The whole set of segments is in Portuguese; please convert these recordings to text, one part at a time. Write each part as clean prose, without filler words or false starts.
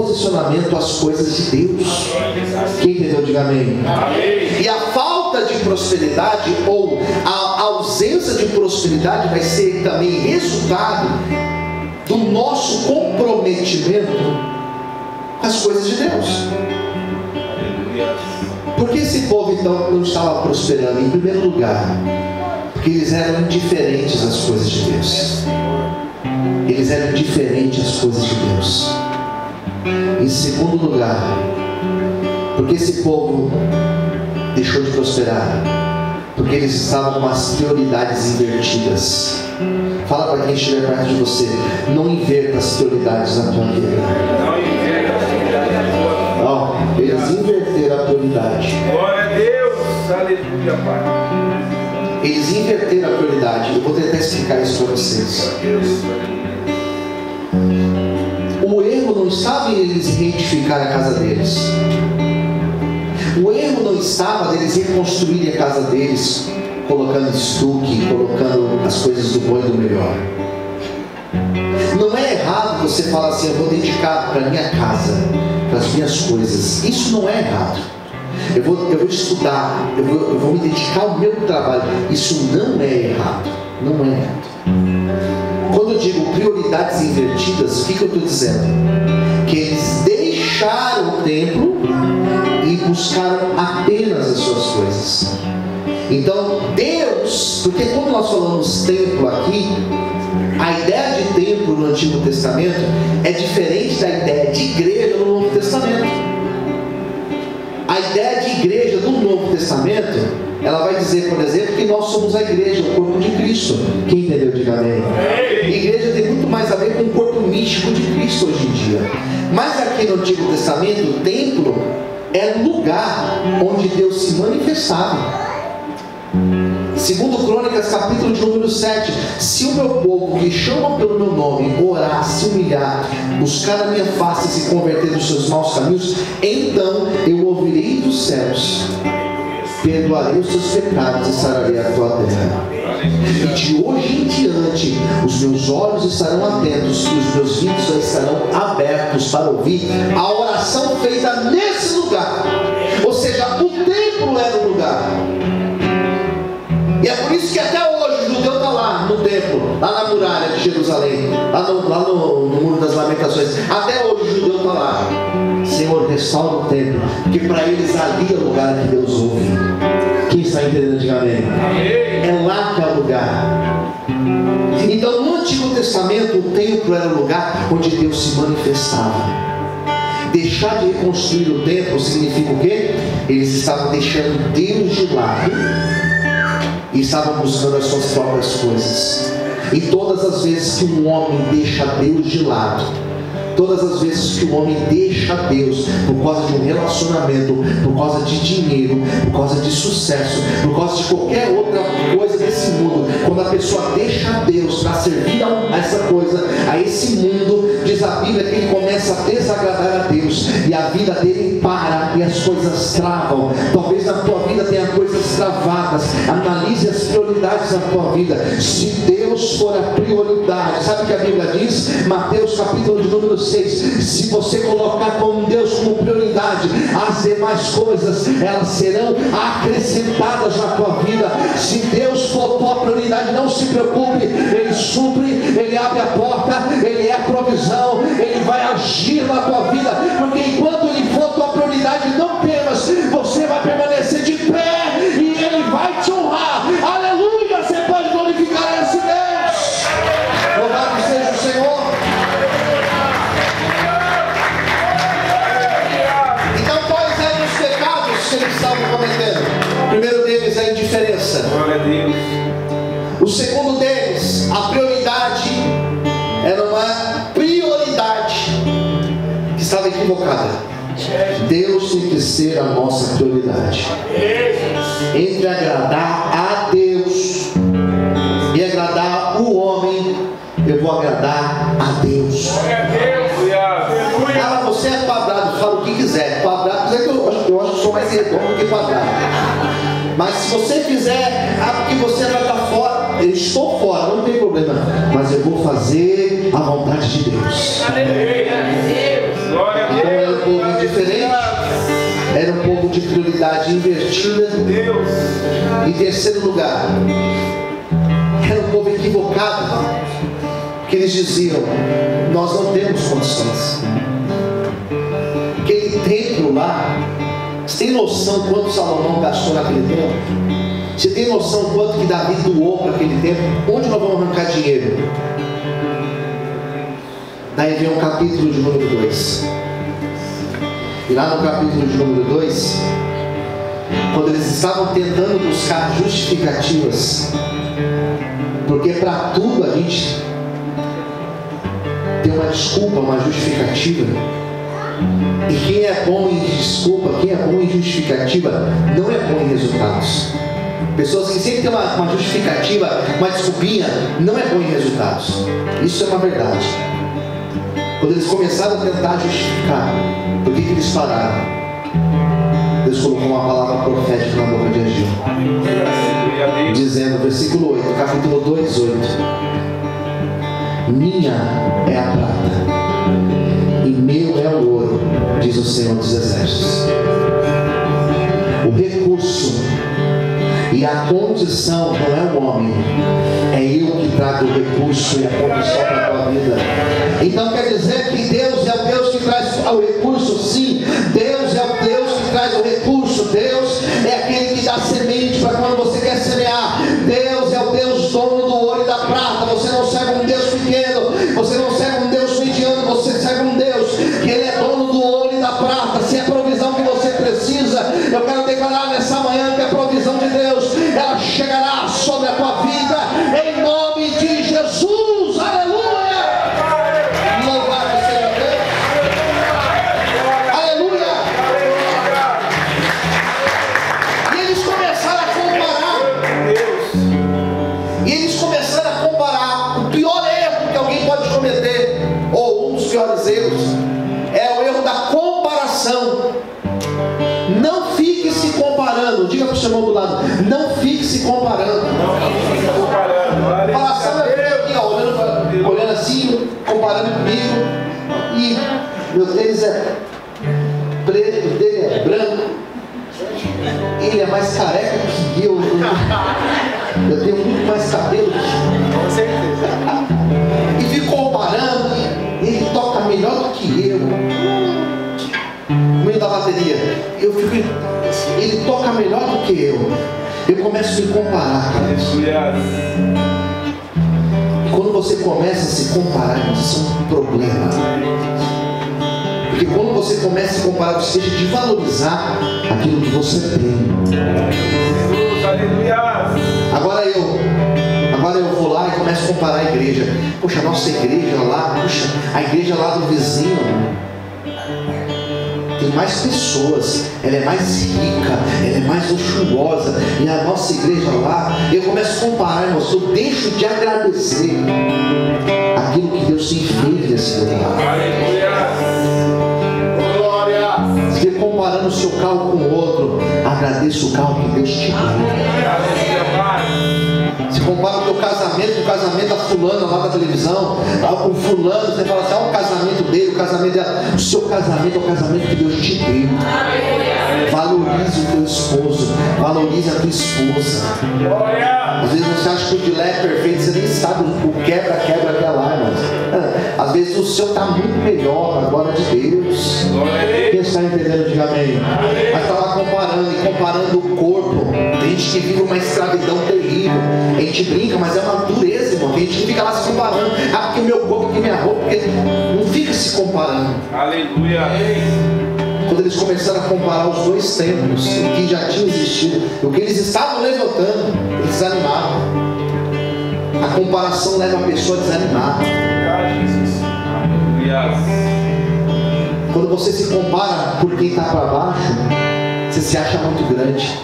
posicionamento às coisas de Deus. Quem entendeu, diga amém. E a falta de prosperidade, ou a ausência de prosperidade, vai ser também resultado do nosso comprometimento com as coisas de Deus. Por que esse povo então não estava prosperando? Em primeiro lugar, porque eles eram indiferentes às coisas de Deus. Eles eram indiferentes às coisas de Deus. Em segundo lugar, porque esse povo deixou de prosperar? Porque eles estavam com as prioridades invertidas. Fala para quem estiver perto de você: não inverta as prioridades na tua vida. Não, eles inverteram a prioridade. Glória a Deus, aleluia, Pai. Eles inverteram a prioridade. Eu vou tentar explicar isso para vocês. O erro não estava em eles reedificar a casa deles. O erro não estava deles reconstruírem a casa deles, colocando estuque, colocando as coisas do bom e do melhor. Não é errado você falar assim: eu vou dedicar para a minha casa, para as minhas coisas. Isso não é errado. Eu vou estudar, eu vou me dedicar ao meu trabalho. Isso não é errado. Não é errado. Quando eu digo prioridades invertidas, o que eu estou dizendo? Que eles deixaram o templo e buscaram apenas as suas coisas. Então Deus, porque quando nós falamos templo aqui, a ideia de templo no Antigo Testamento é diferente da ideia de igreja no Novo Testamento. A ideia de igreja do Novo Testamento, ela vai dizer, por exemplo, que nós somos a igreja, o corpo de Cristo. Quem entendeu, diga amém. Igreja tem muito mais a ver com o corpo místico de Cristo hoje em dia. Mas aqui no Antigo Testamento, o templo é o lugar onde Deus se manifestava. Segundo Crônicas, capítulo de número 7: se o meu povo, que chama pelo meu nome, orar, se humilhar, buscar a minha face e se converter dos seus maus caminhos, então eu ouvirei dos céus, perdoarei os seus pecados e sararei a tua terra. E de hoje em diante os meus olhos estarão atentos e os meus ouvidos estarão abertos para ouvir a oração feita nesse lugar. Ou seja, o templo era o lugar. E é por isso que até hoje o judeu está lá no templo, lá na muralha de Jerusalém, lá no Muro das Lamentações. Até hoje o judeu está lá: Senhor, restaura o templo, porque para eles ali é o lugar que Deus ouve. Quem está entendendo, diga amém. É lá que é o lugar. Então no Antigo Testamento o templo era o lugar onde Deus se manifestava. Deixar de reconstruir o templo significa o quê? Eles estavam deixando Deus de lado e estavam buscando as suas próprias coisas. E todas as vezes que um homem deixa Deus de lado, todas as vezes que o homem deixa Deus por causa de um relacionamento, por causa de dinheiro, por causa de sucesso, por causa de qualquer outra coisa desse mundo, quando a pessoa deixa Deus para servir a essa coisa, a esse mundo, diz a Bíblia que ele começa a desagradar a Deus e a vida dele para e as coisas travam. Talvez na tua vida tenha coisas travadas. Analise as prioridades da tua vida. Se Deus for a prioridade, sabe o que a Bíblia diz? Mateus capítulo de número 6: se você colocar como Deus como prioridade, as demais coisas elas serão acrescentadas na tua vida. Se Deus for tua prioridade, não se preocupe, Ele supre, Ele abre a porta, Ele é a provisão, Ele vai agir na tua vida, porque enquanto Ele for tua prioridade, não temas, você vai permanecer de pé e Ele vai te honrar. Aleluia! Você pode glorificar esse Deus. Louvado seja o Senhor. Então quais eram os pecados que eles estavam cometendo? O primeiro deles é a indiferença. Glória a Deus. O segundo deles, a prioridade, era uma prioridade que estava equivocada. Deus tem que ser a nossa prioridade. Entre agradar a Deus e agradar o homem, eu vou agradar a Deus. Ah, você é quadrado, fala o que quiser. Quadrado, eu acho que sou mais redondo do que quadrado. Mas se você fizer, porque você vai estar fora, eu estou fora, não tem problema. Mas eu vou fazer a vontade de Deus. Glória a Deus. mentalidade invertida. Deus. Em terceiro lugar, era um povo equivocado, que eles diziam: nós não temos condições. Aquele templo lá, você tem noção quanto Salomão gastou naquele templo? Você tem noção quanto que Davi doou para aquele templo? Onde nós vamos arrancar dinheiro? Daí vem o capítulo de número 2. E lá no capítulo de número 2, quando eles estavam tentando buscar justificativas, porque para tudo a gente tem uma desculpa, uma justificativa. E quem é bom em desculpa, quem é bom em justificativa, não é bom em resultados. Pessoas que sempre têm uma justificativa, uma desculpinha, não é bom em resultados. Isso é uma verdade. Quando eles começaram a tentar justificar, por que eles pararam? Deus colocou uma palavra profética na boca de Ageu, dizendo, versículo 8, capítulo 2, 8: minha é a prata e meu é o ouro, diz o Senhor dos Exércitos. O recurso e a condição não é o homem, é eu que trago o recurso e a condição para a tua vida. Então quer dizer que Deus é o Deus que traz o recurso? Sim, Deus é o Deus que traz o recurso. Deus é aquele que dá semente para quando você quer semear. Deus é o Deus dono do ouro e da prata. Você não serve um Deus pequeno, você não serve um Deus mediano, você serve um Deus que Ele é dono do ouro e da prata. Se é a provisão que você precisa, eu quero declarar nessa manhã que a provisão de Deus, ela chegará sobre a tua vida, em nome de Jesus. Aleluia! Louvado seja Deus! Aleluia! E eles começaram a comparar. O pior erro que alguém pode cometer, ou um dos piores erros, é o erro da comparação. Não fique se comparando. Diga para o seu irmão do lado: não fique se comparando. Fala, sabe, aqui, ó, olhando assim, comparando comigo. E meu tênis é preto, o dele é branco. Ele é mais careca que eu. Eu tenho muito mais cabelo. Com certeza. E fico comparando. Ele toca melhor do que eu. No meio da bateria, eu fico. Ele toca melhor do que eu. Eu começo a me comparar. E quando você começa a se comparar, isso é um problema. Porque quando você começa a se comparar, você deixa de valorizar aquilo que você tem. Agora eu vou lá e começo a comparar a igreja. Poxa, a nossa igreja lá, puxa, a igreja lá do vizinho tem mais pessoas, ela é mais rica, ela é mais luxuosa, e a nossa igreja lá, eu começo a comparar, irmãos, eu deixo de agradecer aquilo que Deus tem feito nesse lugar. Se você comparando o seu carro com o outro, agradeça o carro que Deus te deu. Se compara o teu casamento com o casamento da fulana lá da televisão, o fulano, você fala assim, olha o casamento dele, o casamento dela. O seu casamento é o casamento que Deus te deu. Valorize o teu esposo, valorize a tua esposa. Às vezes você acha que o dilé é perfeito, você nem sabe o quebra-quebra que é lá, irmãos. Às vezes o seu está muito melhor, na glória de Deus. Quem está entendendo, diga amém. Mas está lá comparando o corpo. Tem gente que vive uma escravidão terrível. A gente brinca, mas é uma dureza, irmão. Tem gente que fica lá se comparando. Ah, porque meu corpo, porque minha roupa, porque não fica se comparando. Aleluia. Quando eles começaram a comparar os dois templos, o que já tinha existido, o que eles estavam levantando, eles desanimaram. A comparação leva a pessoa a desanimar. Quando você se compara por quem está para baixo, você se acha muito grande.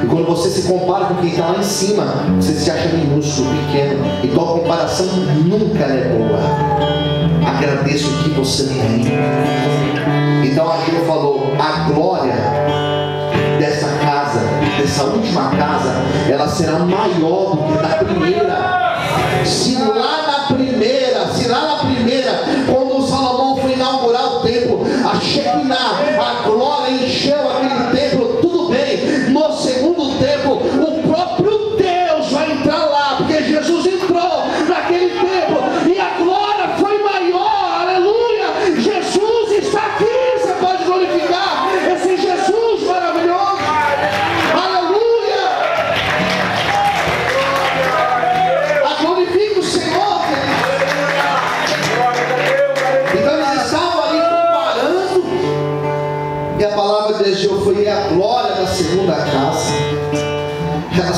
E quando você se compara com quem está lá em cima, você se acha minúsculo, pequeno. Então a comparação nunca é boa. Agradeça o que você tem. Então Ageu falou, a glória dessa casa, dessa última casa, ela será maior do que da primeira. Se lá na primeira, quando Salomão foi inaugurar o templo, a Shekinah, a glória encheu aquele templo.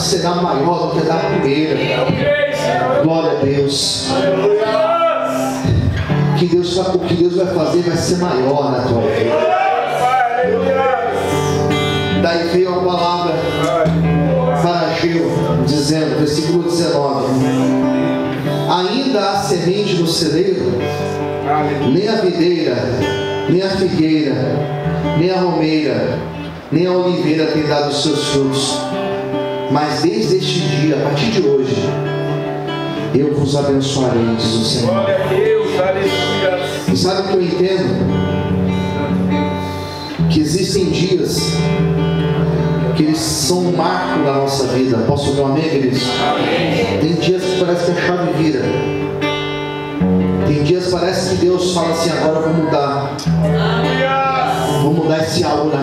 será maior do que a da primeira. Glória a Deus. O que Deus vai fazer vai ser maior na tua vida. Daí veio a palavra para Ageu, dizendo, versículo 19: ainda há semente no celeiro, nem a videira, nem a figueira, nem a romeira, nem a oliveira tem dado os seus frutos. Mas desde este dia, a partir de hoje, eu vos abençoarei, diz o Senhor. Glória a Deus, aleluia. E sabe o que eu entendo? Que existem dias que eles são um marco da nossa vida. Posso ouvir um amém, queridos? Amém. Tem dias que parece que a chave vira. Tem dias que parece que Deus fala assim: agora eu vou mudar. Vou mudar esse algo na